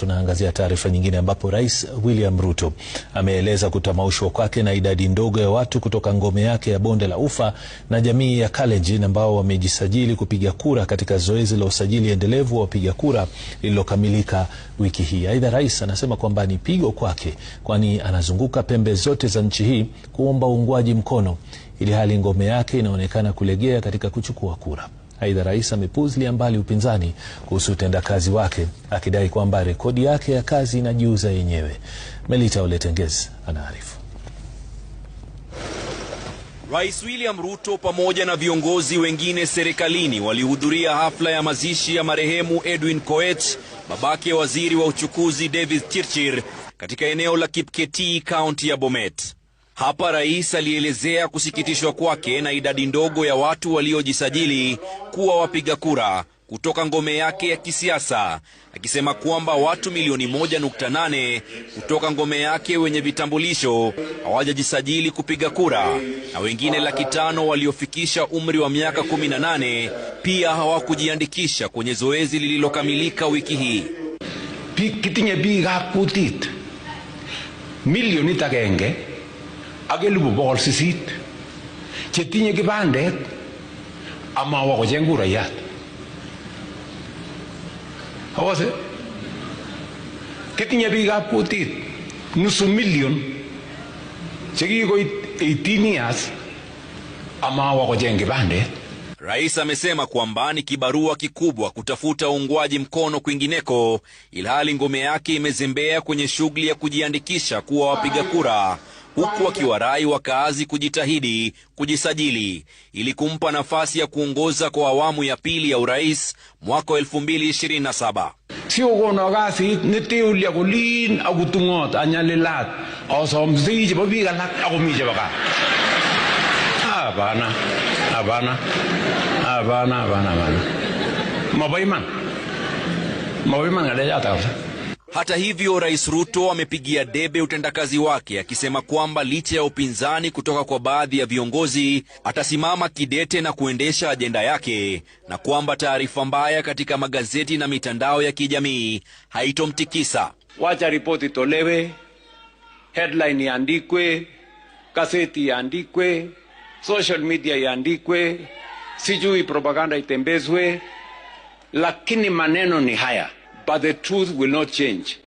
tunaangazia taarifa nyingine ambapo Rais William Ruto ameeleza kutamaushwa kwake na idadi ndogo ya watu kutoka ngome yake ya Bonde la Ufa na jamii ya Kalenjin ambao wamejisajili kupiga kura katika zoezi la usajili endelevu wa wapiga kura lililokamilika wiki hii. Aidha, rais anasema kwamba ni pigo kwake, kwani anazunguka pembe zote za nchi hii kuomba uungwaji mkono, ili hali ngome yake inaonekana kulegea katika kuchukua kura. Aidha, rais amepuuzilia mbali upinzani kuhusu utendakazi wake, akidai kwamba rekodi yake ya kazi inajiuza yenyewe. Melita Oletengez anaarifu. Rais William Ruto pamoja na viongozi wengine serikalini walihudhuria hafla ya mazishi ya marehemu Edwin Koech, babake waziri wa uchukuzi David Chirchir, katika eneo la Kipketi, kaunti ya Bomet. Hapa rais alielezea kusikitishwa kwake na idadi ndogo ya watu waliojisajili kuwa wapiga kura kutoka ngome yake ya kisiasa, akisema kwamba watu milioni 1.8 kutoka ngome yake wenye vitambulisho hawajajisajili kupiga kura, na wengine 500,000 waliofikisha umri wa miaka 18 pia hawakujiandikisha kwenye zoezi lililokamilika wiki hii. Kitinye biikab kutit milionit 1 ak 800,000 chetinye kibandet amawa kocheng kurayat. Awase kitinye biikab kutit nusu million chekikoit 18 years amawa kocheng kibandet. Rais amesema kwamba ni kibarua kikubwa kutafuta uungwaji mkono kwingineko, ilhali ngome yake imezembea kwenye shughuli ya kujiandikisha kuwa wapiga kura, huku wakiwarai wakaazi kujitahidi kujisajili ili kumpa nafasi ya kuongoza kwa awamu ya pili ya urais mwaka 2027. Sio kono kasit netiulia kolin akutungot anyalilat asomsi chebo biik alak akomi chebo kaa. Hapana. Mabaiman ngaleja. Hata hivyo, Rais Ruto amepigia debe utendakazi wake, akisema kwamba licha ya upinzani kutoka kwa baadhi ya viongozi, atasimama kidete na kuendesha ajenda yake, na kwamba taarifa mbaya katika magazeti na mitandao ya kijamii haitomtikisa. Wacha ripoti tolewe, headline iandikwe, gazeti iandikwe, social media iandikwe, sijui propaganda itembezwe, lakini maneno ni haya. But the truth will not change.